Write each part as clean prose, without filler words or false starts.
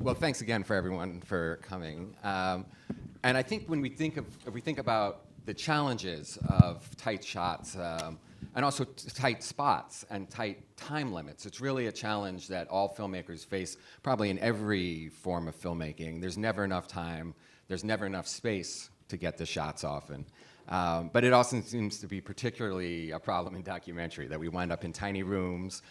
Well, thanks again for everyone for coming. And I think when if we think about the challenges of tight shots, and also tight spots and tight time limits, it's really a challenge that all filmmakers face probably in every form of filmmaking. There's never enough time, there's never enough space to get the shots often. But it also seems to be particularly a problem in documentary, that we wind up in tiny rooms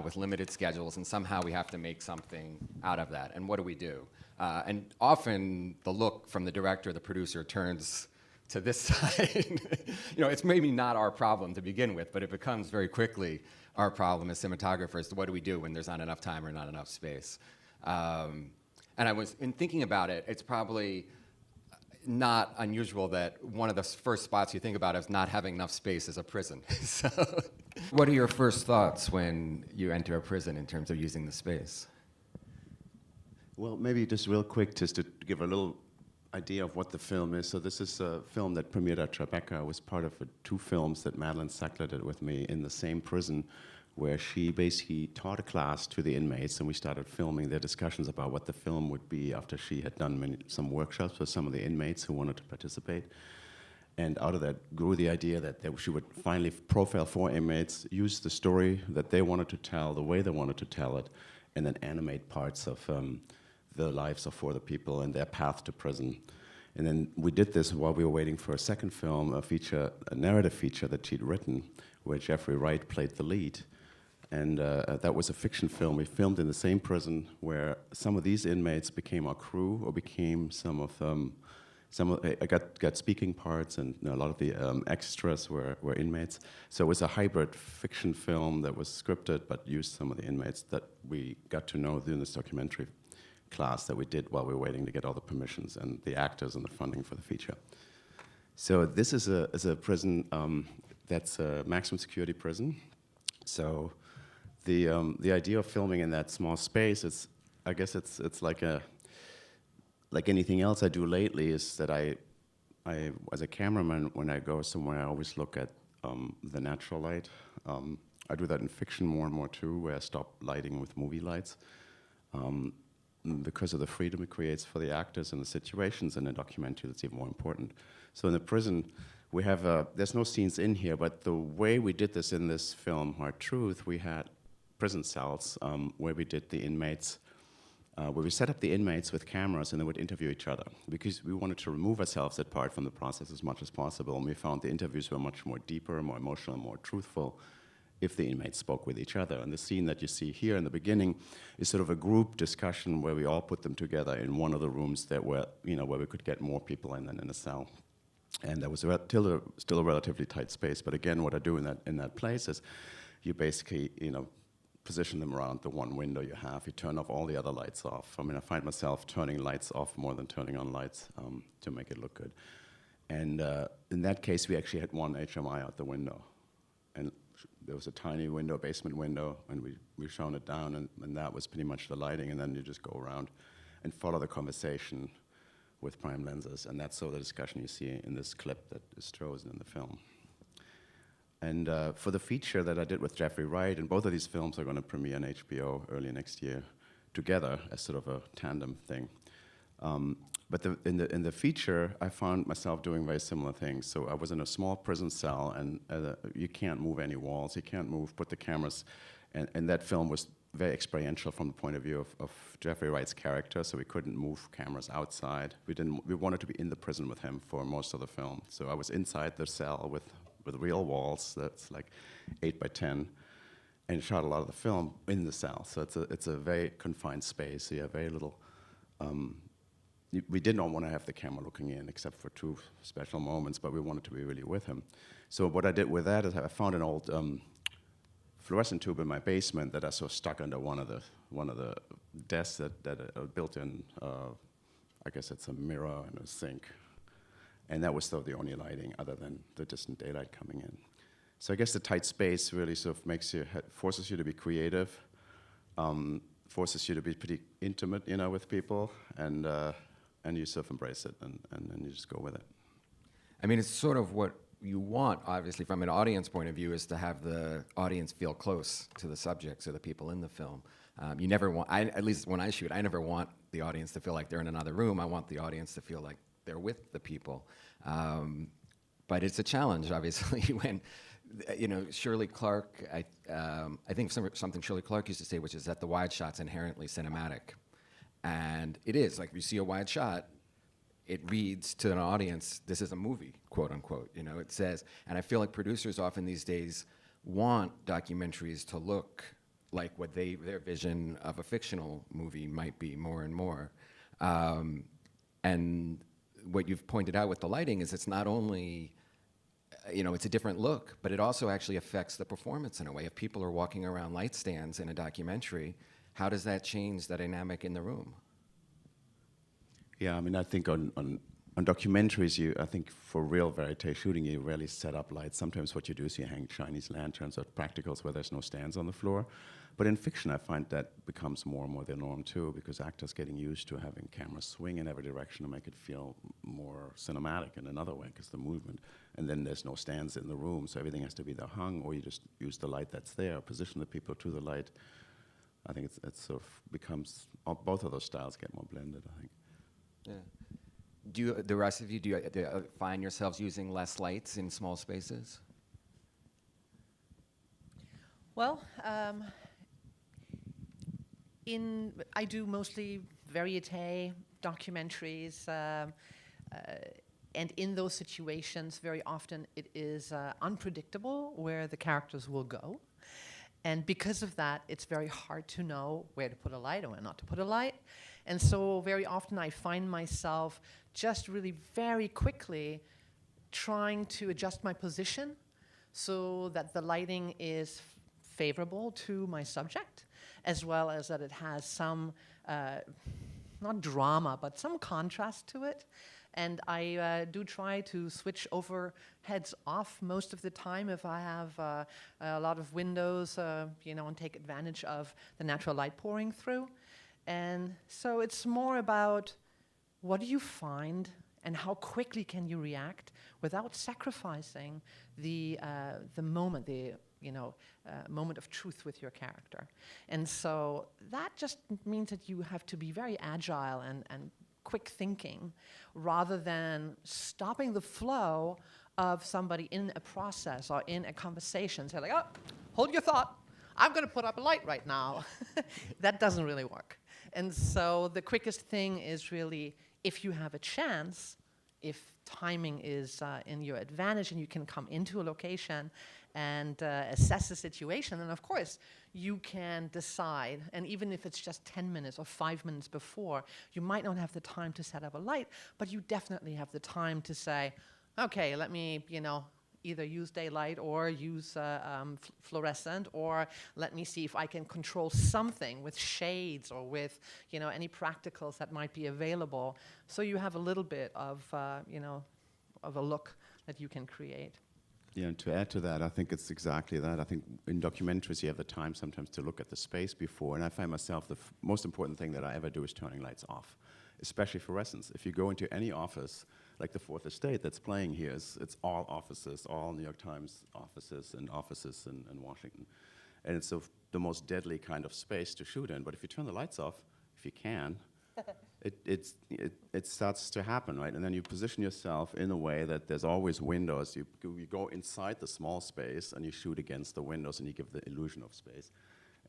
with limited schedules, and somehow we have to make something out of that. And what do we do? And often the look from the director, the producer, turns to this side. It's maybe not our problem to begin with, but it becomes very quickly our problem as cinematographers. What do we do when there's not enough time or not enough space? And I was, in thinking about it, it's probably not unusual that one of the first spots you think about is not having enough space is a prison. So, what are your first thoughts when you enter a prison in terms of using the space? Well, maybe just real quick, just to give a little idea of what the film is. So this is a film that premiered at Tribeca. It was part of 2 films that Madeline Sackler did with me in the same prison, where she basically taught a class to the inmates, and we started filming their discussions about what the film would be after she had done some workshops with some of the inmates who wanted to participate. And out of that grew the idea that she would finally profile 4 inmates, use the story that they wanted to tell, the way they wanted to tell it, and then animate parts of the lives of 4 other people and their path to prison. And then we did this while we were waiting for a second film, a narrative feature that she'd written, where Jeffrey Wright played the lead. And that was a fiction film. We filmed in the same prison where some of these inmates became our crew, or became I got speaking parts, and a lot of the extras were inmates. So it was a hybrid fiction film that was scripted, but used some of the inmates that we got to know during this documentary class that we did while we were waiting to get all the permissions and the actors and the funding for the feature. So this is a prison that's a maximum security prison. So the idea of filming in that small space is, I guess it's like anything else I do lately, is that I as a cameraman, when I go somewhere, I always look at the natural light. I do that in fiction more and more too, where I stop lighting with movie lights. Because of the freedom it creates for the actors and the situations, and in a documentary that's even more important. So in the prison, we have, there's no scenes in here, but the way we did this in this film, Hard Truth, we had prison cells where we did the inmates, where we set up the inmates with cameras and they would interview each other, because we wanted to remove ourselves apart from the process as much as possible, and we found the interviews were much more deeper, more emotional, and more truthful if the inmates spoke with each other. And the scene that you see here in the beginning is sort of a group discussion where we all put them together in one of the rooms that were, where we could get more people in than in a cell. And that was still a relatively tight space. But again, what I do in that place is you basically, position them around the one window you have. You turn off all the other lights off. I mean, I find myself turning lights off more than turning on lights to make it look good. And in that case, we actually had one HMI out the window. And there was a tiny window, basement window, and we shone it down, and that was pretty much the lighting, and then you just go around and follow the conversation with prime lenses, and that's sort of the discussion you see in this clip that is chosen in the film. And for the feature that I did with Jeffrey Wright, and both of these films are going to premiere on HBO early next year together as sort of a tandem thing. But in the feature, I found myself doing very similar things. So I was in a small prison cell, and you can't move any walls, you can't put the cameras, and that film was very experiential from the point of view of Jeffrey Wright's character, so we couldn't move cameras outside. We wanted to be in the prison with him for most of the film. So I was inside the cell with real walls, that's like 8 by 10, and shot a lot of the film in the cell. So it's a very confined space, so you have very little, we did not want to have the camera looking in, except for 2 special moments, but we wanted to be really with him. So what I did with that is I found an old fluorescent tube in my basement that I sort of stuck under one of the desks that built in. I guess it's a mirror and a sink, and that was still the only lighting other than the distant daylight coming in. So I guess the tight space really sort of forces you to be creative, forces you to be pretty intimate, with people, and you sort of embrace it, and then you just go with it. I mean, it's sort of what you want, obviously, from an audience point of view, is to have the audience feel close to the subjects or the people in the film. You never want, at least when I shoot, I never want the audience to feel like they're in another room. I want the audience to feel like they're with the people. But it's a challenge, obviously, when, Shirley Clark, I think something Shirley Clark used to say, which is that the wide shot's inherently cinematic. And it is, like if you see a wide shot, it reads to an audience, this is a movie, quote unquote, it says. And I feel like producers often these days want documentaries to look like what their vision of a fictional movie might be more and more. And what you've pointed out with the lighting is it's not only, it's a different look, but it also actually affects the performance in a way. If people are walking around light stands in a documentary, how does that change the dynamic in the room? Yeah, I mean, I think on documentaries, I think for real verite shooting, you rarely set up lights. Sometimes what you do is you hang Chinese lanterns or practicals where there's no stands on the floor. But in fiction, I find that becomes more and more the norm too, because actors getting used to having cameras swing in every direction to make it feel more cinematic in another way, because the movement, and then there's no stands in the room, so everything has to be either hung or you just use the light that's there, position the people to the light. I think it sort of becomes, both of those styles get more blended, I think. Yeah. Do the rest of you, do you find yourselves using less lights in small spaces? Well, I do mostly variete documentaries, and in those situations, very often it is unpredictable where the characters will go. And because of that, it's very hard to know where to put a light or where not to put a light. And so very often I find myself just really very quickly trying to adjust my position so that the lighting is favorable to my subject, as well as that it has some, not drama, but some contrast to it. And I do try to switch over heads off most of the time if I have a lot of windows, and take advantage of the natural light pouring through. And so it's more about what do you find and how quickly can you react without sacrificing the moment, moment of truth with your character. And so that just means that you have to be very agile and quick thinking rather than stopping the flow of somebody in a process or in a conversation. Say like, oh, hold your thought. I'm going to put up a light right now. That doesn't really work. And so the quickest thing is really, if you have a chance, if timing is in your advantage and you can come into a location and assess the situation, then of course you can decide, and even if it's just 10 minutes or 5 minutes before, you might not have the time to set up a light, but you definitely have the time to say, okay, let me, either use daylight or use fluorescent, or let me see if I can control something with shades or with, any practicals that might be available. So you have a little bit of, of a look that you can create. Yeah, and to add to that, I think it's exactly that. I think in documentaries, you have the time sometimes to look at the space before, and I find myself the most important thing that I ever do is turning lights off, especially fluorescents. If you go into any office, like the Fourth Estate that's playing here, it's all offices, all New York Times offices in Washington. And it's the most deadly kind of space to shoot in. But if you turn the lights off, if you can, it starts to happen, right? And then you position yourself in a way that there's always windows. You go inside the small space and you shoot against the windows and you give the illusion of space.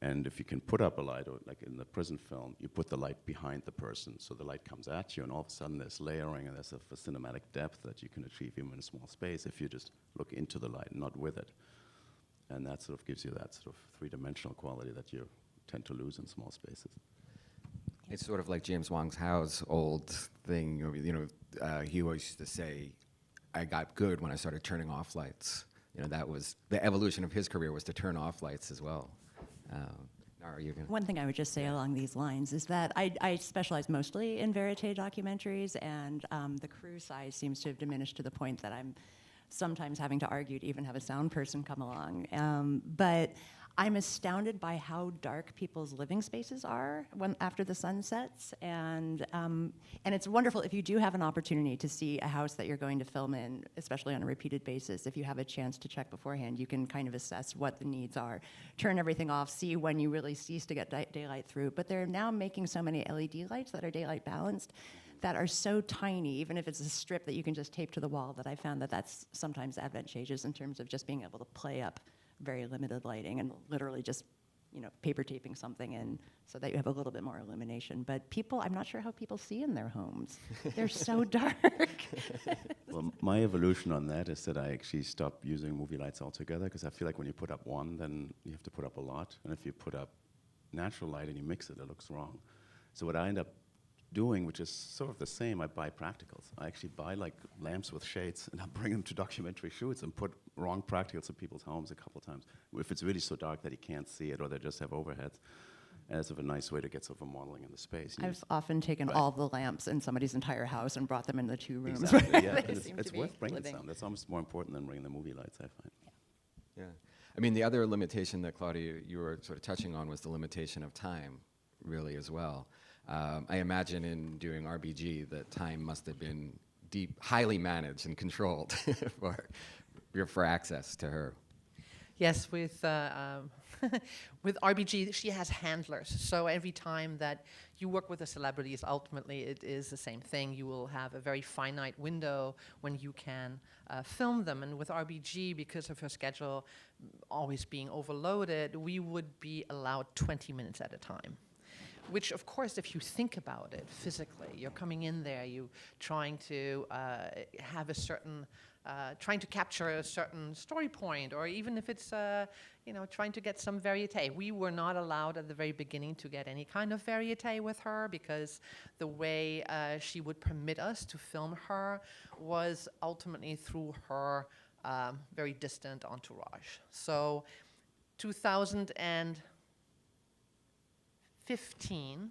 And if you can put up a light, or like in the prison film, you put the light behind the person, so the light comes at you, and all of a sudden there's layering and there's a cinematic depth that you can achieve even in a small space if you just look into the light, not with it. And that sort of gives you that sort of three-dimensional quality that you tend to lose in small spaces. It's sort of like James Wong Howe's old thing, he always used to say, I got good when I started turning off lights. That was, the evolution of his career was to turn off lights as well. Nara, you can. One thing I would just say along these lines is that I specialize mostly in verite documentaries, and the crew size seems to have diminished to the point that I'm sometimes having to argue to even have a sound person come along. But I'm astounded by how dark people's living spaces are after the sun sets, and it's wonderful if you do have an opportunity to see a house that you're going to film in, especially on a repeated basis. If you have a chance to check beforehand, you can kind of assess what the needs are, turn everything off, see when you really cease to get daylight through. But they're now making so many LED lights that are daylight balanced that are so tiny, even if it's a strip that you can just tape to the wall, that I found that that's sometimes advantageous in terms of just being able to play up very limited lighting and literally just, paper taping something in so that you have a little bit more illumination. But people, I'm not sure how people see in their homes. They're so dark. Well, my evolution on that is that I actually stopped using movie lights altogether, because I feel like when you put up one, then you have to put up a lot. And if you put up natural light and you mix it, it looks wrong. So what I end up doing, which is sort of the same, I buy practicals. I actually buy like lamps with shades, and I bring them to documentary shoots and put wrong practicals in people's homes a couple times. If it's really so dark that you can't see it, or they just have overheads. And it's sort of a nice way to get sort of modeling in the space. I've often taken all the lamps in somebody's entire house and brought them into the 2 rooms. Exactly, yeah. They And seem it's to be worth bringing living. some. That's almost more important than bringing the movie lights, I find. Yeah. I mean, the other limitation that, Claudia, you were sort of touching on was the limitation of time, really, as well. I imagine in doing RBG that time must have been highly managed and controlled for access to her. Yes, with with RBG, she has handlers. So every time that you work with the celebrities, ultimately it is the same thing. You will have a very finite window when you can film them. And with RBG, because of her schedule always being overloaded, we would be allowed 20 minutes at a time. Which, of course, if you think about it physically, you're coming in there, you trying to have a certain, trying to capture a certain story point, or even if it's, trying to get some variete. We were not allowed at the very beginning to get any kind of variete with her, because the way she would permit us to film her was ultimately through her very distant entourage. So 2015,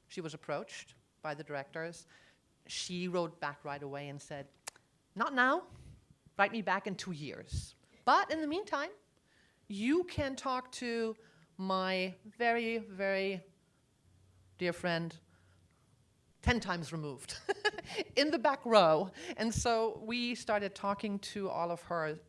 she was approached by the directors. She wrote back right away and said, "Not now, write me back in 2 years. But in the meantime, you can talk to my very, very dear friend, 10 times removed, in the back row." And so we started talking to all of her,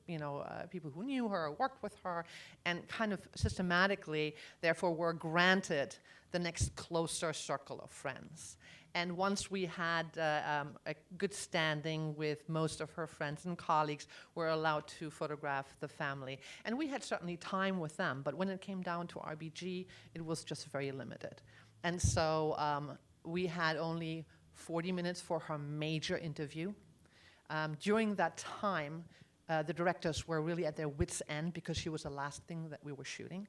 people who knew her, worked with her, and kind of systematically, therefore, were granted the next closer circle of friends. And once we had a good standing with most of her friends and colleagues, we're allowed to photograph the family. And we had certainly time with them, but when it came down to RBG, it was just very limited. And so we had only 40 minutes for her major interview. During that time, the directors were really at their wits' end, because she was the last thing that we were shooting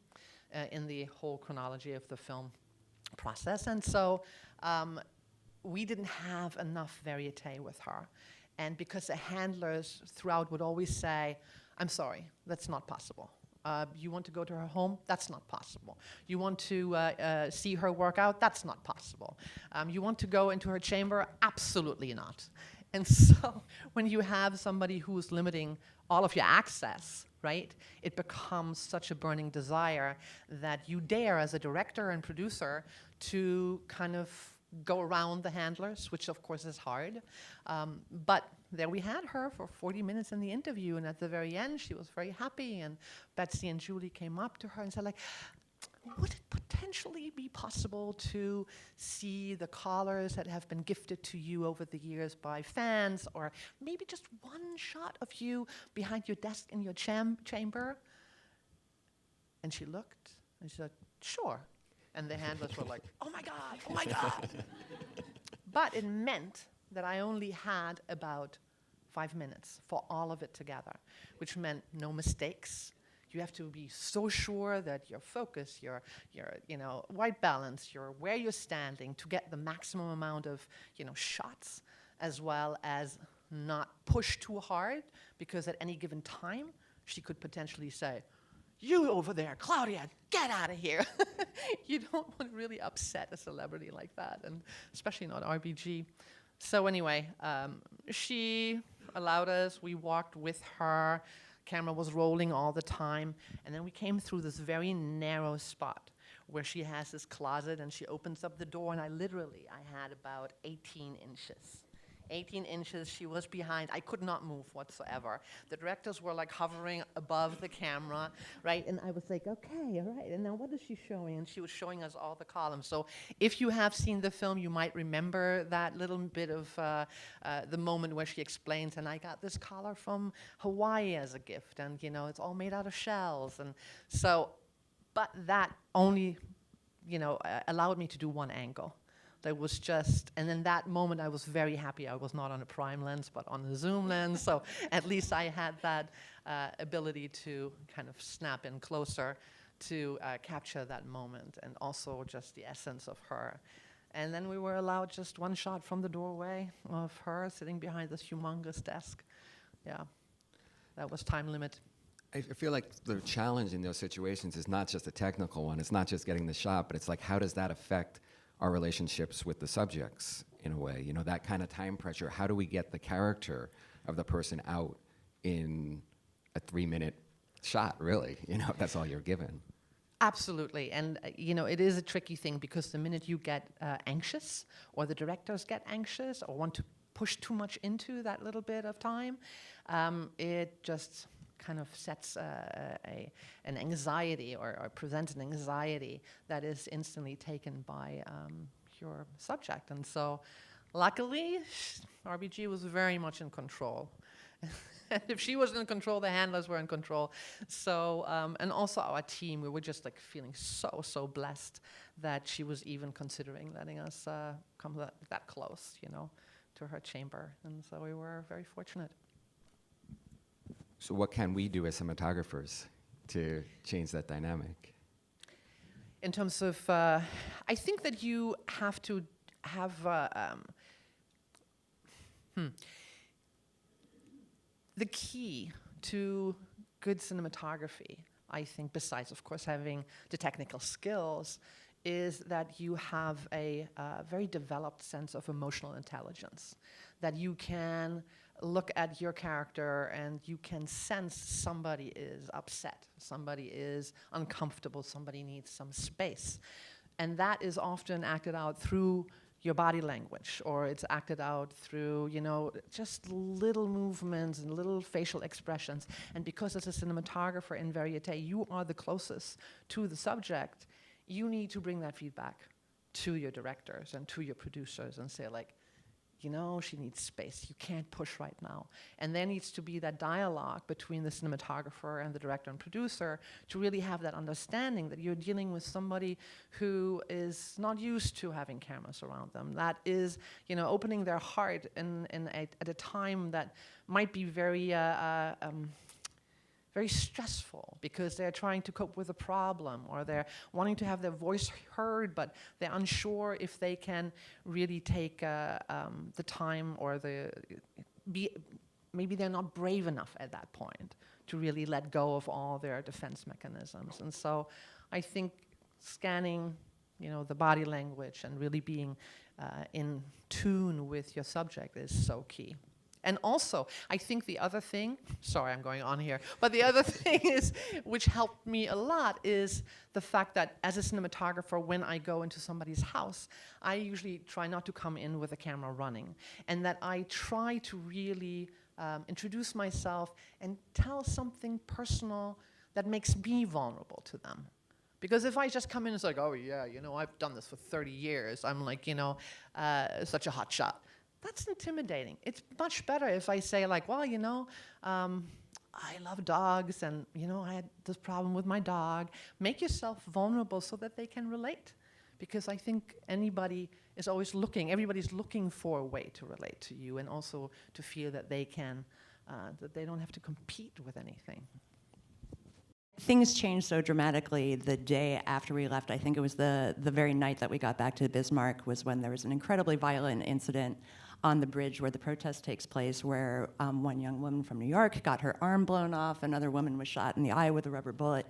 in the whole chronology of the film process. And so we didn't have enough variete with her. And because the handlers throughout would always say, "I'm sorry, that's not possible. You want to go to her home? That's not possible. You want to see her work out? That's not possible. You want to go into her chamber? Absolutely not." And so when you have somebody who's limiting all of your access, right, it becomes such a burning desire that you dare, as a director and producer, to kind of go around the handlers, which of course is hard. But there we had her for 40 minutes in the interview, and at the very end, she was very happy, and Betsy and Julie came up to her and said, like, "Would it potentially be possible to see the collars that have been gifted to you over the years by fans, or maybe just one shot of you behind your desk in your chamber?" And she looked, and she said, "Sure." And the handlers were like, "Oh my God, oh my God." But it meant that I only had about 5 minutes for all of it together, which meant no mistakes. You have to be so sure that your focus, your white balance, where you're standing, to get the maximum amount of shots, as well as not push too hard, because at any given time she could potentially say, "You over there, Claudia, get out of here." You don't want to really upset a celebrity like that, and especially not RBG. So anyway, she allowed us, we walked with her, Camera was rolling all the time. And then we came through this very narrow spot where she has this closet and she opens up the door, and I had about 18 inches. 18 inches, she was behind. I could not move whatsoever. The directors were like hovering above the camera, right? And I was like, okay, all right. And now what is she showing? And she was showing us all the columns. So if you have seen the film, you might remember that little bit of the moment where she explains, and I got this collar from Hawaii as a gift, and you know, it's all made out of shells. And so, but that only, you know, allowed me to do one angle. That was just, and in that moment I was very happy I was not on a prime lens, but on the zoom lens. So at least I had that ability to kind of snap in closer to capture that moment, and also just the essence of her. And then we were allowed just one shot from the doorway of her sitting behind this humongous desk. Yeah, that was time limit. I feel like the challenge in those situations is not just a technical one. It's not just getting the shot, but it's like, how does that affect our relationships with the subjects in a way? You know, that kind of time pressure. How do we get the character of the person out in a 3-minute shot, really? You know, if that's all you're given. Absolutely, and you know, it is a tricky thing, because the minute you get anxious, or the directors get anxious, or want to push too much into that little bit of time, it just kind of sets an anxiety, or presents an anxiety that is instantly taken by your subject. And so, luckily, RBG was very much in control. And if she was in control, the handlers were in control. So, and also our team, we were just like feeling so blessed that she was even considering letting us come that close, you know, to her chamber. And so we were very fortunate. So what can we do as cinematographers to change that dynamic? In terms of, I think that you have to have, the key to good cinematography, I think, besides, of course, having the technical skills, is that you have a very developed sense of emotional intelligence, that you can look at your character and you can sense somebody is upset, somebody is uncomfortable, somebody needs some space. And that is often acted out through your body language, or it's acted out through, you know, just little movements and little facial expressions. And because as a cinematographer in Varieté, you are the closest to the subject, you need to bring that feedback to your directors and to your producers and say, like, you know, she needs space. You can't push right now. And there needs to be that dialogue between the cinematographer and the director and producer to really have that understanding that you're dealing with somebody who is not used to having cameras around them. That is, you know, opening their heart at a time that might be very very stressful, because they're trying to cope with a problem, or they're wanting to have their voice heard, but they're unsure if they can really take the time, or maybe they're not brave enough at that point to really let go of all their defense mechanisms. And so I think scanning, you know, the body language and really being in tune with your subject is so key. And also, I think the other thing, sorry, I'm going on here, but the other thing is, which helped me a lot, is the fact that as a cinematographer, when I go into somebody's house, I usually try not to come in with a camera running, and that I try to really introduce myself and tell something personal that makes me vulnerable to them. Because if I just come in and it's like, oh yeah, you know, I've done this for 30 years, I'm like, you know, such a hot shot. That's intimidating. It's much better if I say, like, well, you know, I love dogs, and, you know, I had this problem with my dog. Make yourself vulnerable so that they can relate. Because I think anybody is always everybody's looking for a way to relate to you, and also to feel that they can, that they don't have to compete with anything. Things changed so dramatically the day after we left. I think it was the very night that we got back to Bismarck was when there was an incredibly violent incident on the bridge where the protest takes place, where one young woman from New York got her arm blown off, another woman was shot in the eye with a rubber bullet.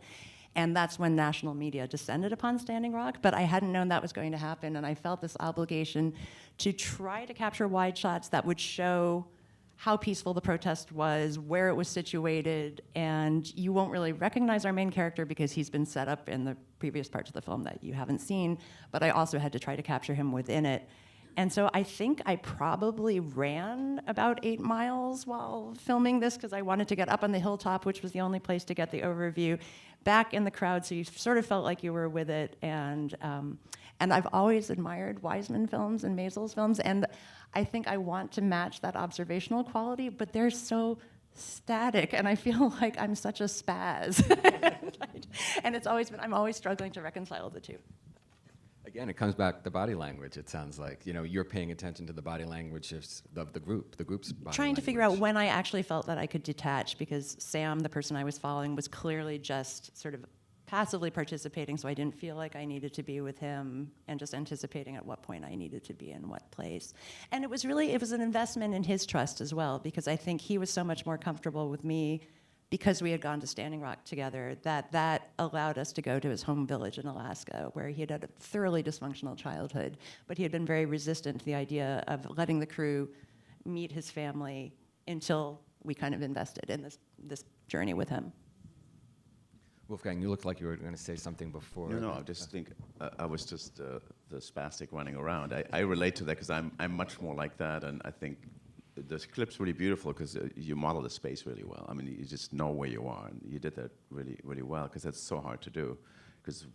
And that's when national media descended upon Standing Rock, but I hadn't known that was going to happen, and I felt this obligation to try to capture wide shots that would show how peaceful the protest was, where it was situated, and you won't really recognize our main character because he's been set up in the previous parts of the film that you haven't seen, but I also had to try to capture him within it. And so I think I probably ran about 8 miles while filming this because I wanted to get up on the hilltop, which was the only place to get the overview, back in the crowd, so you sort of felt like you were with it. And I've always admired Wiseman films and Maisels films, and I think I want to match that observational quality, but they're so static, and I feel like I'm such a spaz. And I'm always struggling to reconcile the two. Again, it comes back to body language, it sounds like. You know, you're paying attention to the body language of the group's body Trying to language. figure out when I actually felt that I could detach, because Sam, the person I was following, was clearly just sort of passively participating, so I didn't feel like I needed to be with him, and just anticipating at what point I needed to be in what place. And it was an investment in his trust as well, because I think he was so much more comfortable with me because we had gone to Standing Rock together, that allowed us to go to his home village in Alaska, where he had had a thoroughly dysfunctional childhood, but he had been very resistant to the idea of letting the crew meet his family until we kind of invested in this journey with him. Wolfgang, you looked like you were going to say something before. No, I just think I was just the spastic running around. I relate to that because I'm much more like that, and I think the clip's really beautiful because you model the space really well. I mean, you just know where you are, and you did that really, really well because that's so hard to do because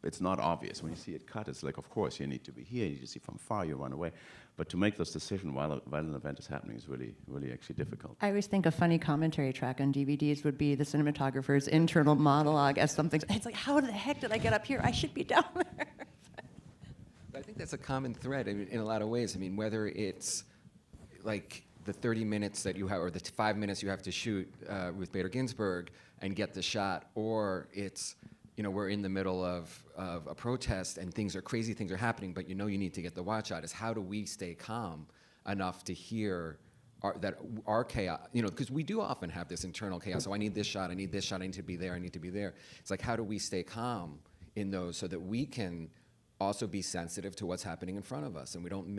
it's not obvious. When you see it cut, it's like, of course, you need to be here. You just see from far, you run away. But to make those decisions while an event is happening is really, really actually difficult. I always think a funny commentary track on DVDs would be the cinematographer's internal monologue as something. It's like, how the heck did I get up here? I should be down there. I think that's a common thread in a lot of ways. I mean, whether it's like the 30 minutes that you have, or the 5 minutes you have to shoot with Bader Ginsburg and get the shot, or it's, you know, we're in the middle of a protest and crazy things are happening, but you know you need to get the watch out, is how do we stay calm enough to hear our chaos, you know, because we do often have this internal chaos. So I need this shot, I need this shot, I need to be there, I need to be there. It's like, how do we stay calm in those so that we can also be sensitive to what's happening in front of us, and we don't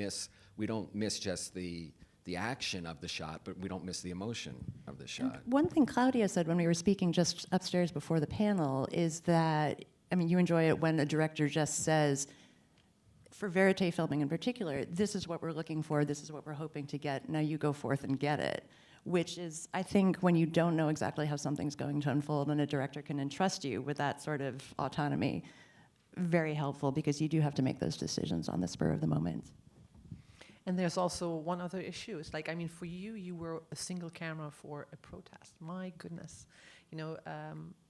miss just the action of the shot, but we don't miss the emotion of the shot. And one thing Claudia said when we were speaking just upstairs before the panel is that, I mean, you enjoy it when a director just says, for verite filming in particular, this is what we're looking for, this is what we're hoping to get, now you go forth and get it. Which is, I think, when you don't know exactly how something's going to unfold and a director can entrust you with that sort of autonomy, very helpful, because you do have to make those decisions on the spur of the moment. And there's also one other issue. It's like, I mean, for you, you were a single camera for a protest. My goodness. You know,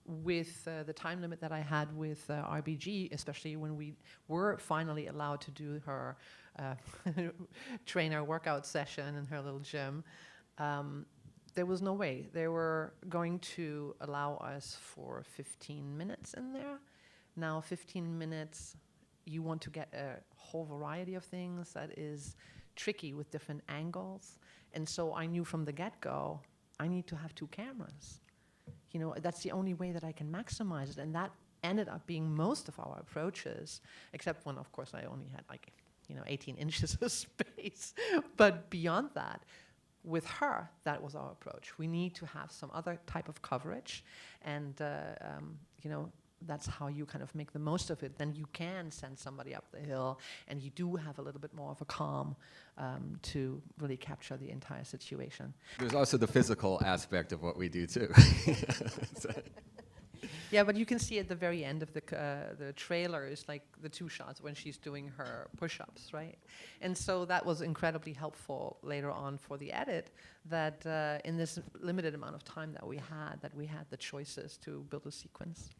with the time limit that I had with RBG, especially when we were finally allowed to do her trainer workout session in her little gym, there was no way. They were going to allow us for 15 minutes in there. Now, 15 minutes, you want to get a whole variety of things that is tricky with different angles. And so I knew from the get-go, I need to have 2 cameras. You know, that's the only way that I can maximize it. And that ended up being most of our approaches, except when, of course, I only had 18 inches of space. But beyond that, with her, that was our approach. We need to have some other type of coverage. And, you know, that's how you kind of make the most of it. Then you can send somebody up the hill, and you do have a little bit more of a calm to really capture the entire situation. There's also the physical aspect of what we do too. Yeah, but you can see at the very end of the trailer is like the 2 shots when she's doing her push-ups, right? And so that was incredibly helpful later on for the edit, that in this limited amount of time that we had the choices to build a sequence.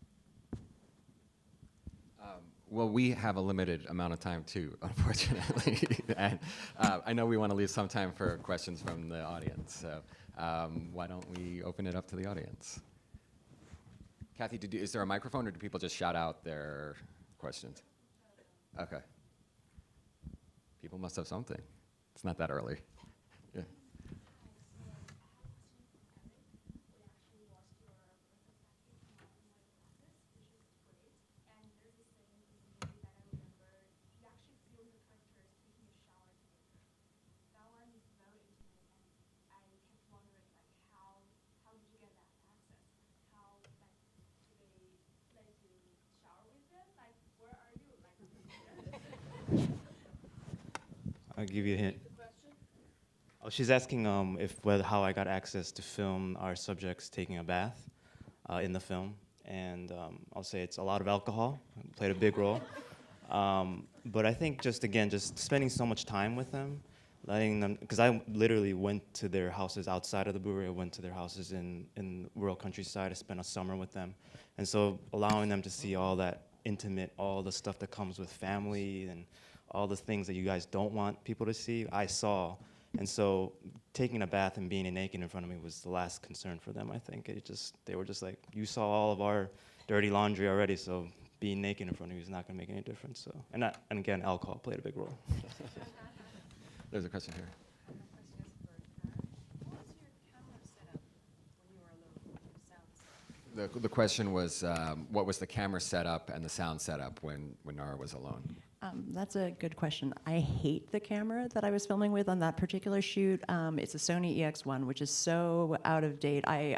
Well, we have a limited amount of time too, unfortunately. And I know we want to leave some time for questions from the audience. So why don't we open it up to the audience? Kathy, is there a microphone, or do people just shout out their questions? Okay. People must have something. It's not that early. Yeah. give you a hint. Oh, she's asking how I got access to film our subjects taking a bath in the film, and I'll say it's a lot of alcohol played a big role. But I think just spending so much time with them, letting them, because I literally went to their houses outside of the brewery. I went to their houses in rural countryside. I spent a summer with them, and so allowing them to see all that intimate, all the stuff that comes with family and all the things that you guys don't want people to see, I saw. And so taking a bath and being naked in front of me was the last concern for them, I think. They were just like, you saw all of our dirty laundry already, so being naked in front of you is not going to make any difference. So, and again, alcohol played a big role. There's a question here. The question was, what was the camera setup and the sound setup when Nara was alone? That's a good question. I hate the camera that I was filming with on that particular shoot. It's a Sony EX1, which is so out of date. I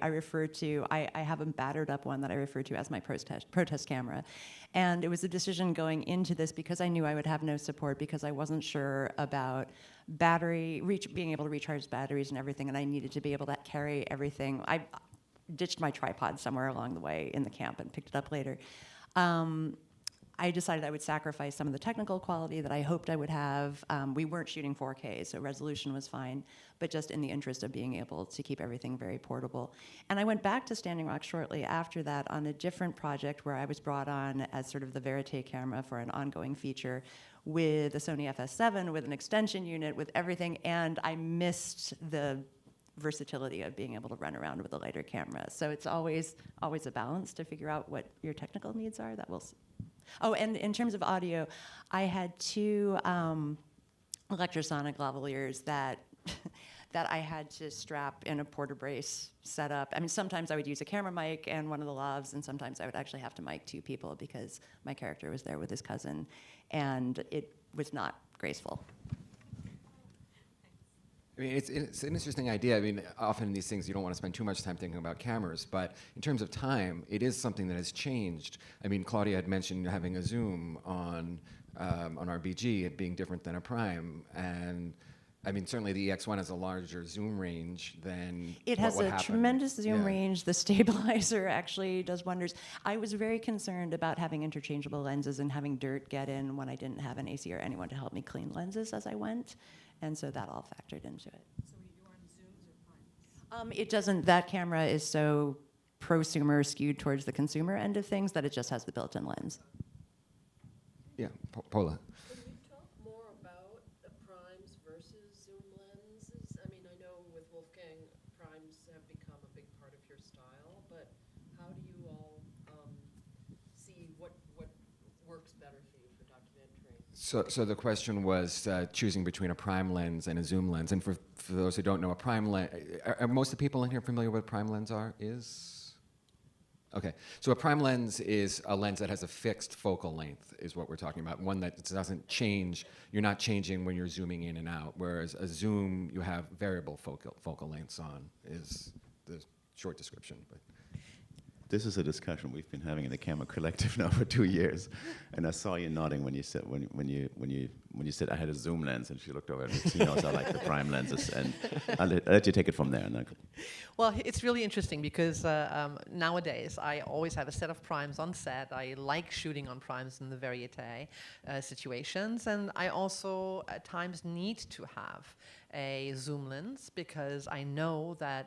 have a battered up one that I refer to as my protest camera. And it was a decision going into this because I knew I would have no support, because I wasn't sure about being able to recharge batteries and everything, and I needed to be able to carry everything. I ditched my tripod somewhere along the way in the camp and picked it up later. I decided I would sacrifice some of the technical quality that I hoped I would have. We weren't shooting 4K, so resolution was fine, but just in the interest of being able to keep everything very portable. And I went back to Standing Rock shortly after that on a different project where I was brought on as sort of the verite camera for an ongoing feature with a Sony FS7, with an extension unit, with everything, and I missed the versatility of being able to run around with a lighter camera. So it's always a balance to figure out what your technical needs are. Oh, and in terms of audio, I had two electrosonic lavaliers that I had to strap in a porta brace setup. I mean, sometimes I would use a camera mic and one of the lavs, and sometimes I would actually have to mic two people because my character was there with his cousin, and it was not graceful. I mean, it's an interesting idea. I mean, often in these things, you don't want to spend too much time thinking about cameras, but in terms of time, it is something that has changed. I mean, Claudia had mentioned having a zoom on our BG, it being different than a prime, and I mean, certainly the EX1 has a larger zoom range than it has a tremendous zoom Yeah. range. The stabilizer actually does wonders. I was very concerned about having interchangeable lenses and having dirt get in when I didn't have an AC or anyone to help me clean lenses as I went. And so that all factored into it. So were you on zooms or primes? It doesn't, that camera is so prosumer skewed towards the consumer end of things that it just has the built-in lens. Yeah, Paula. Can you talk more about the primes versus zoom lenses? I mean, I know with Wolfgang, primes have become a big part of your style, but how do you all see what works better for you for documentary? So the question was choosing between a prime lens and a zoom lens. And for those who don't know, a prime lens, are most of the people in here familiar with what a prime lens is? Okay, so a prime lens is a lens that has a fixed focal length, is what we're talking about. One that doesn't change, you're not changing when you're zooming in and out. Whereas a zoom, you have variable focal lengths on, is the short description. But This is a discussion we've been having in the Camera Collective now for 2 years, and I saw you nodding when you said when you said I had a zoom lens, and she looked over at me. She knows I like the prime lenses, and I'll let you take it from there. And Well, it's really interesting because nowadays I always have a set of primes on set. I like shooting on primes in the varieté situations, and I also at times need to have a zoom lens because I know that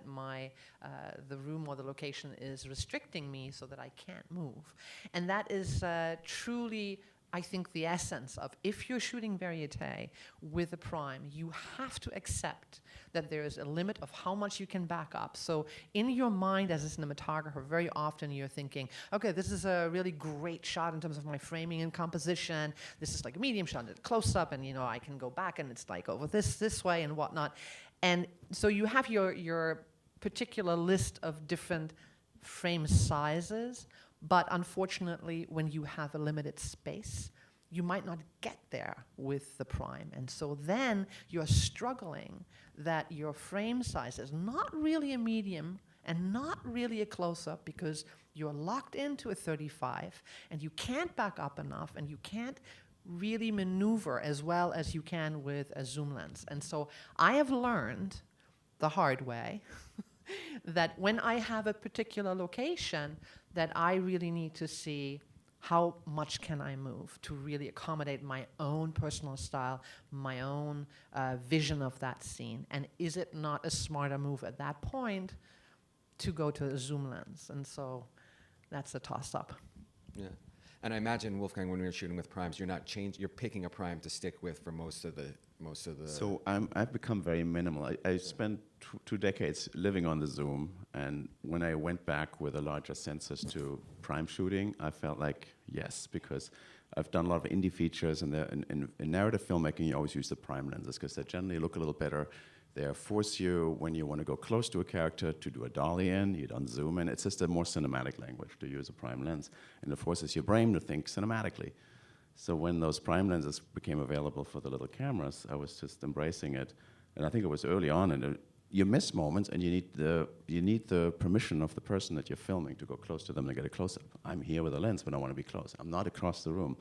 the room or the location is restricting me so that I can't move. And that is truly, I think, the essence of if you're shooting varieté with a prime, you have to accept that there is a limit of how much you can back up. So in your mind as a cinematographer, very often you're thinking, okay, this is a really great shot in terms of my framing and composition. This is like a medium shot, a close up, and I can go back and it's like over this way and whatnot. And so you have your particular list of different frame sizes, but unfortunately, when you have a limited space, you might not get there with the prime. And so then you're struggling that your frame size is not really a medium and not really a close-up because you're locked into a 35 and you can't back up enough and you can't really maneuver as well as you can with a zoom lens. And so I have learned the hard way that when I have a particular location, that I really need to see how much can I move to really accommodate my own personal style, my own vision of that scene. And is it not a smarter move at that point to go to a zoom lens? And so that's a toss-up. Yeah. And I imagine, Wolfgang, when you're shooting with primes, you're picking a prime to stick with for most of the. So I've become very minimal. I spent two decades living on the zoom, and when I went back with a larger census to prime shooting, I felt like yes, because I've done a lot of indie features, and in narrative filmmaking, you always use the prime lenses because they generally look a little better. They force you, when you want to go close to a character, to do a dolly in. You don't zoom in. It's just a more cinematic language to use a prime lens, and it forces your brain to think cinematically. So when those prime lenses became available for the little cameras, I was just embracing it. And I think it was early on, and you miss moments, and you need the permission of the person that you're filming to go close to them and get a close-up. I'm here with a lens, but I want to be close. I'm not across the room.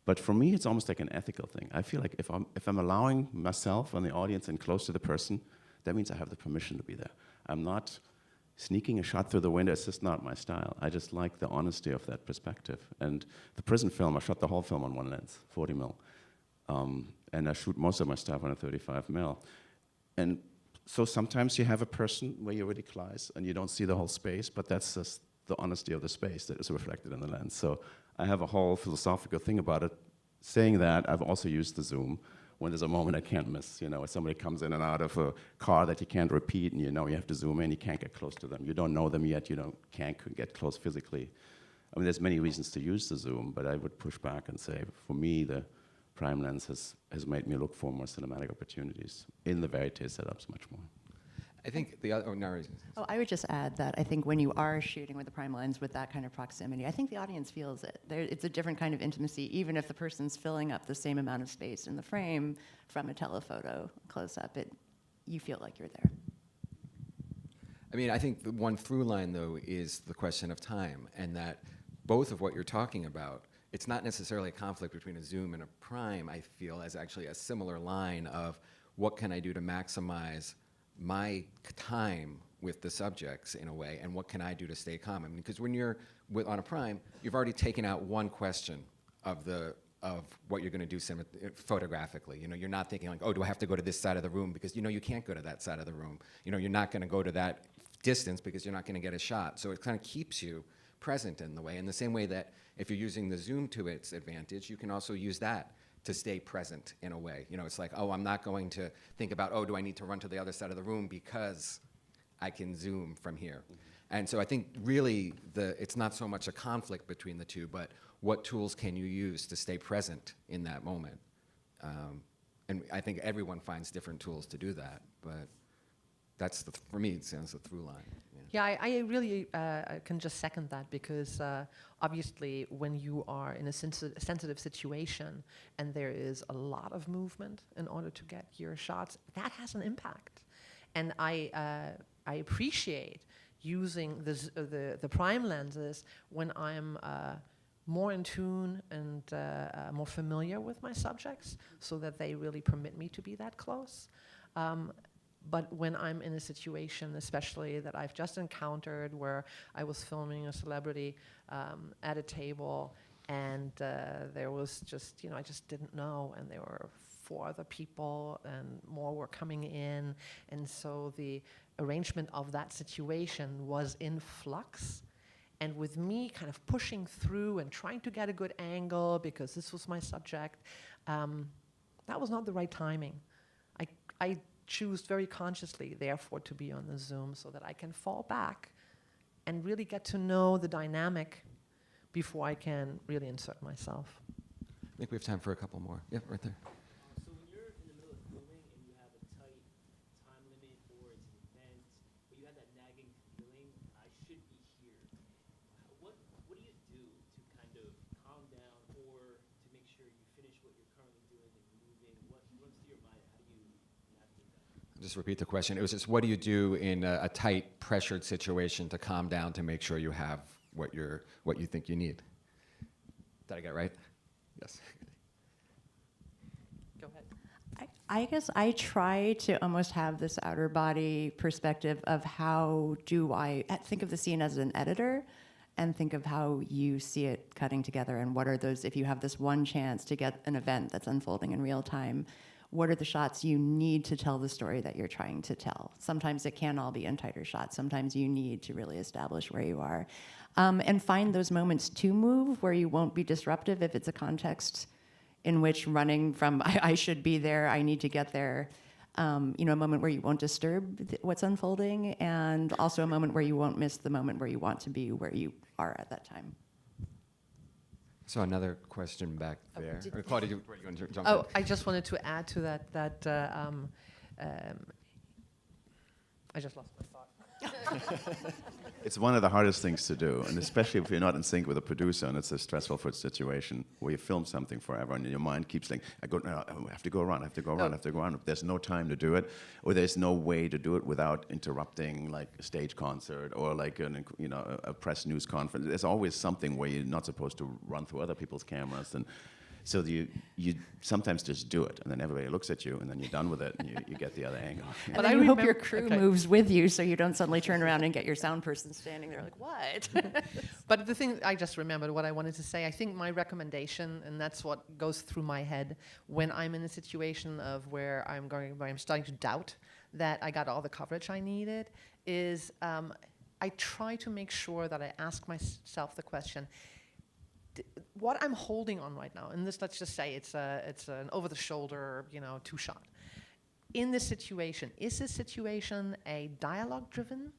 But for me, it's almost like an ethical thing. I feel like if I'm allowing myself and the audience and close to the person, that means I have the permission to be there. I'm not sneaking a shot through the window. It's just not my style. I just like the honesty of that perspective. And the prison film, I shot the whole film on one lens, 40 mil. And I shoot most of my stuff on a 35 mil. And so sometimes you have a person where you're really close and you don't see the whole space, but that's just the honesty of the space that is reflected in the lens. So I have a whole philosophical thing about it. Saying that, I've also used the zoom when there's a moment I can't miss. You know, if somebody comes in and out of a car that you can't repeat, and you know you have to zoom in, you can't get close to them. You don't know them yet, can't get close physically. I mean, there's many reasons to use the zoom, but I would push back and say, for me, the prime lens has made me look for more cinematic opportunities in the verite setups much more. I think the other. Nara. Oh, I would just add that I think when you are shooting with a prime lens with that kind of proximity, I think the audience feels it. It's a different kind of intimacy, even if the person's filling up the same amount of space in the frame from a telephoto close-up. You feel like you're there. I mean, I think the one through line, though, is the question of time, and that both of what you're talking about, it's not necessarily a conflict between a zoom and a prime, I feel, as actually a similar line of what can I do to maximize my time with the subjects in a way, and what can I do to stay calm? I mean, because when you're on a prime, you've already taken out one question of what you're going to do photographically. You know, you're not thinking like, oh, do I have to go to this side of the room? Because you can't go to that side of the room. You're not going to go to that distance because you're not going to get a shot. So it kind of keeps you present in the way. In the same way that if you're using the zoom to its advantage, you can also use that to stay present in a way. It's like, oh, I'm not going to think about, oh, do I need to run to the other side of the room because I can zoom from here. And so I think really it's not so much a conflict between the two, but what tools can you use to stay present in that moment? And I think everyone finds different tools to do that, but that's for me, it sounds the through line. Yeah, I really can just second that, because obviously when you are in a sensitive situation and there is a lot of movement in order to get your shots, that has an impact. And I appreciate using the prime lenses when I'm more in tune and more familiar with my subjects, so that they really permit me to be that close. But when I'm in a situation, especially that I've just encountered, where I was filming a celebrity at a table, and there was just, I just didn't know, and there were 4 other people, and more were coming in, and so the arrangement of that situation was in flux. And with me kind of pushing through and trying to get a good angle, because this was my subject, that was not the right timing. I choose very consciously, therefore, to be on the Zoom so that I can fall back and really get to know the dynamic before I can really insert myself. I think we have time for a couple more. Yeah, right there. So when you're in the middle of filming and you have a tight time limit, or it's an event, but you have that nagging feeling, I should be here. What do you do to kind of calm down, or to make sure you finish what you're currently doing and moving? What runs through your mind? How do you navigate that? I'll just repeat the question. It was just, what do you do in a tight, pressured situation to calm down to make sure you have what you think you need? Did I get it right? Yes. Go ahead. I guess I try to almost have this outer body perspective of how do I think of the scene as an editor and think of how you see it cutting together and what are those, if you have this one chance to get an event that's unfolding in real time, what are the shots you need to tell the story that you're trying to tell? Sometimes it can all be in tighter shots. Sometimes you need to really establish where you are. And find those moments to move where you won't be disruptive if it's a context in which running from I should be there, I need to get there, a moment where you won't disturb what's unfolding, and also a moment where you won't miss the moment where you want to be where you are at that time. So another question back there. did- Or Claudia, you want to jump Oh, in? I just wanted to add to that, I just lost my thought. It's one of the hardest things to do, and especially if you're not in sync with a producer, and it's a stressful situation where you film something forever, and your mind keeps saying, I have to go around, I have to go around, I have to go around. There's no time to do it, or there's no way to do it without interrupting, like a stage concert or like a press news conference. There's always something where you're not supposed to run through other people's cameras, and so you sometimes just do it, and then everybody looks at you, and then you're done with it, and you get the other angle. And But then I you hope your remember- crew okay. moves with you so you don't suddenly turn around and get your sound person standing there like, what? But the thing, I just remembered what I wanted to say. I think my recommendation, and that's what goes through my head when I'm in a situation of where I'm starting to doubt that I got all the coverage I needed, is I try to make sure that I ask myself the question, what I'm holding on right now, and this, let's just say it's an over-the-shoulder, two-shot. In this situation, is this situation a dialogue-driven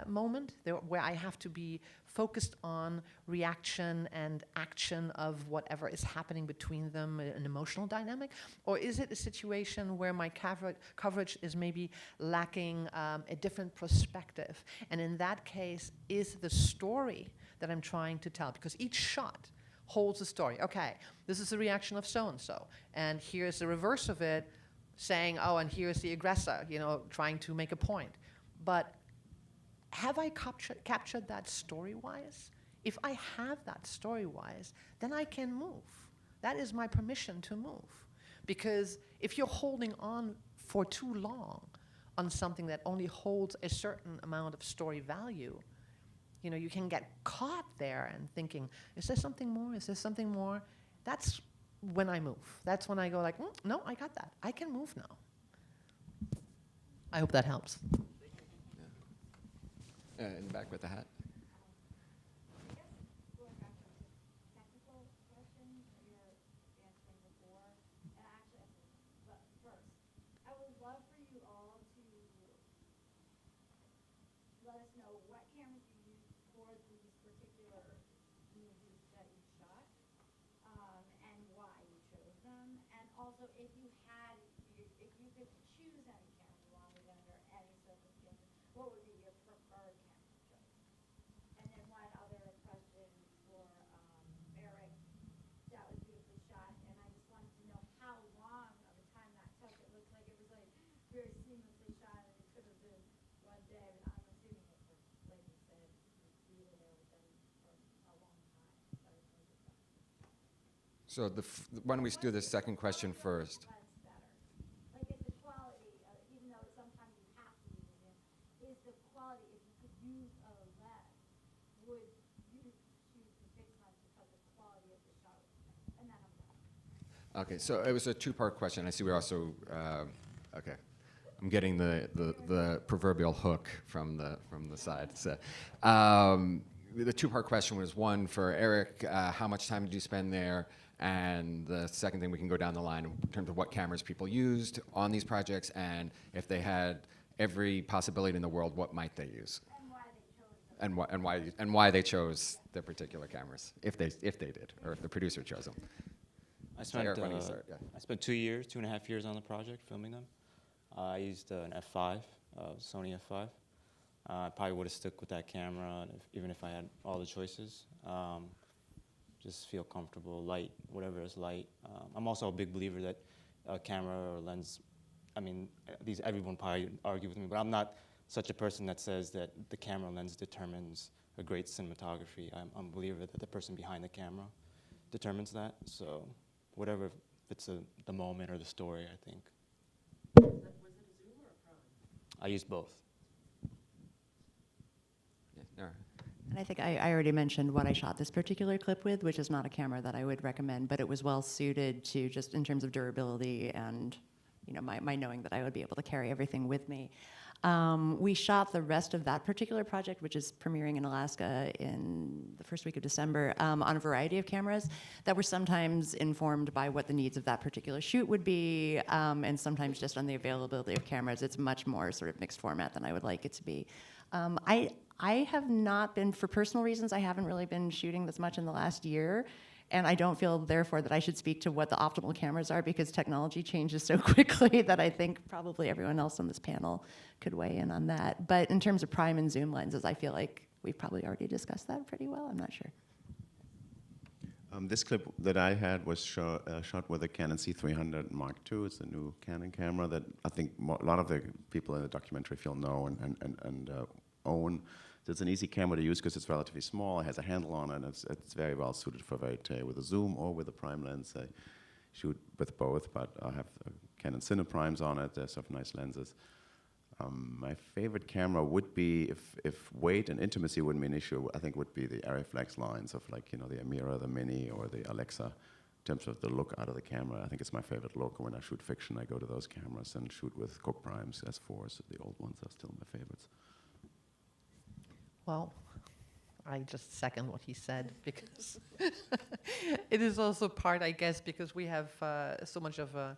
moment where I have to be focused on reaction and action of whatever is happening between them, an emotional dynamic? Or is it a situation where my coverage is maybe lacking a different perspective? And in that case, is the story that I'm trying to tell, because each shot holds a story. Okay, this is the reaction of so-and-so, and here's the reverse of it, saying, oh, and here's the aggressor, trying to make a point. But have I captured that story-wise? If I have that story-wise, then I can move. That is my permission to move. Because if you're holding on for too long on something that only holds a certain amount of story value, you can get caught there and thinking, is there something more? Is there something more? That's when I move. That's when I go like, no, I got that. I can move now. I hope that helps. In the back with the hat. Let us know what cameras you used for these particular movies that you shot, and why you chose them, and also if you could choose any camera you wanted under any circumstances, what would be your preferred camera choice? And then one other question for Erik. That was beautifully shot, and I just wanted to know how long of a time that took. It looked like it was like very seamlessly shot, and it could have been one day. I mean, I'm assuming it was, like you said, you were there with them for a long time. So I just wanted to know. So why don't we do the second question first? Lens better. Like, is the quality, even though sometimes you have to use it, is the quality, if you could use a lens, would you choose the fixed lens because of the quality of the shot? And then I'm done. Okay, so it was a two-part question. I see we're also, okay. I'm getting the proverbial hook from the side. So, the two-part question was one for Erik, how much time did you spend there? And the second thing, we can go down the line in terms of what cameras people used on these projects, and if they had every possibility in the world, what might they use? And why they chose their particular cameras, if they did, or if the producer chose them. I spent, Erik, why don't you start? Yeah. I spent 2.5 years on the project filming them. I used an F5, Sony F5. I probably would have stuck with that camera even if I had all the choices. Just feel comfortable, light, whatever is light. I'm also a big believer that a camera or lens, I mean, everyone probably argue with me, but I'm not such a person that says that the camera lens determines a great cinematography. I'm a believer that the person behind the camera determines that. So whatever fits the moment or the story, I think. Was it a Zoom or a Prime? I used both. Yeah, Nara. And I think I already mentioned what I shot this particular clip with, which is not a camera that I would recommend, but it was well suited to just in terms of durability and my knowing that I would be able to carry everything with me. We shot the rest of that particular project, which is premiering in Alaska in the first week of December, on a variety of cameras that were sometimes informed by what the needs of that particular shoot would be, and sometimes just on the availability of cameras. It's much more sort of mixed format than I would like it to be. I have not been, for personal reasons, I haven't really been shooting this much in the last year. And I don't feel, therefore, that I should speak to what the optimal cameras are because technology changes so quickly that I think probably everyone else on this panel could weigh in on that. But in terms of prime and zoom lenses, I feel like we've probably already discussed that pretty well. I'm not sure. This clip that I had was shot with a Canon C300 Mark II. It's a new Canon camera that I think a lot of the people in the documentary field know and own. So it's an easy camera to use because it's relatively small. It has a handle on it, and it's very well suited for verite with a zoom or with a prime lens. I shoot with both, but I have Canon Cineprimes on it. They're sort of nice lenses. My favorite camera would be, if weight and intimacy wouldn't be an issue, I think would be the Arriflex lines of like, the Amira, the Mini, or the Alexa, in terms of the look out of the camera. I think it's my favorite look. When I shoot fiction, I go to those cameras and shoot with Cook Primes, S4s. The old ones are still my favorites. Well, I just second what he said because it is also part, I guess, because we have so much of a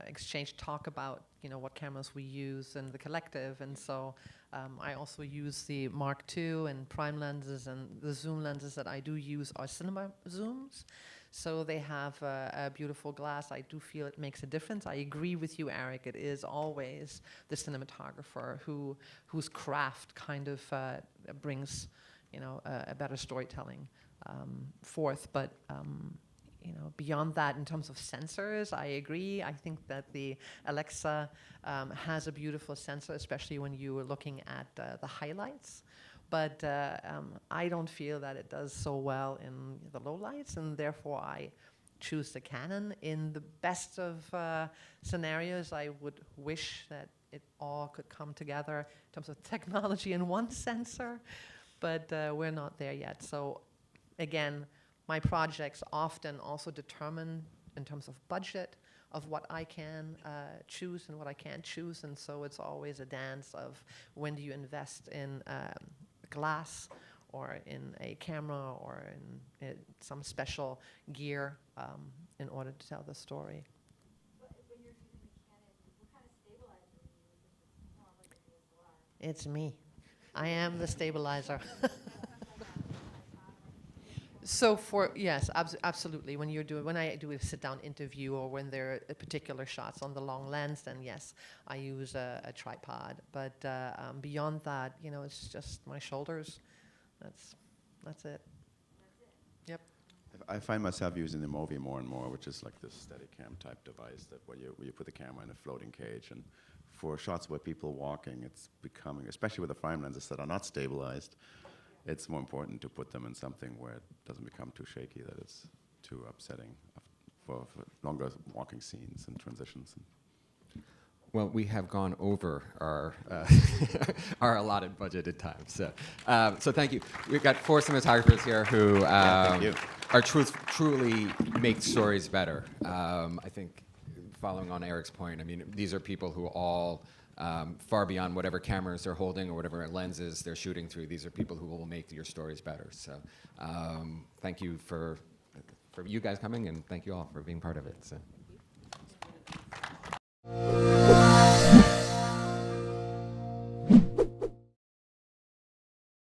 exchange talk about what cameras we use in the collective, and so I also use the Mark II and prime lenses, and the zoom lenses that I do use are cinema zooms. So they have a beautiful glass. I do feel it makes a difference. I agree with you, Erik. It is always the cinematographer whose craft kind of brings, a better storytelling forth. But beyond that, in terms of sensors, I agree. I think that the Alexa has a beautiful sensor, especially when you are looking at the highlights. But I don't feel that it does so well in the lowlights, and therefore I choose the Canon. In the best of scenarios, I would wish that it all could come together in terms of technology in one sensor, but we're not there yet. So again, my projects often also determine, in terms of budget, of what I can choose and what I can't choose, and so it's always a dance of when do you invest in glass or in a camera or in some special gear in order to tell the story. When you're using the Canon, what kind of stabilizer do you use? It's more like a DSLR. It's me. I am the stabilizer. So yes, absolutely. When I do a sit-down interview or when there are particular shots on the long lens, then yes, I use a tripod. But beyond that, it's just my shoulders. That's it. Yep. I find myself using the Movi more and more, which is like this Steadicam type device that where you put the camera in a floating cage, and for shots where people are walking, it's becoming, especially with the prime lenses that are not stabilized, it's more important to put them in something where it doesn't become too shaky, that it's too upsetting for longer walking scenes and transitions. Well, we have gone over our our allotted budgeted time. So thank you. We've got 4 cinematographers here who Thank you. are truly make stories better. I think, following on Erik's point, these are people who all, far beyond whatever cameras they're holding or whatever lenses they're shooting through, these are people who will make your stories better. So thank you for you guys coming, and thank you all for being part of it. So.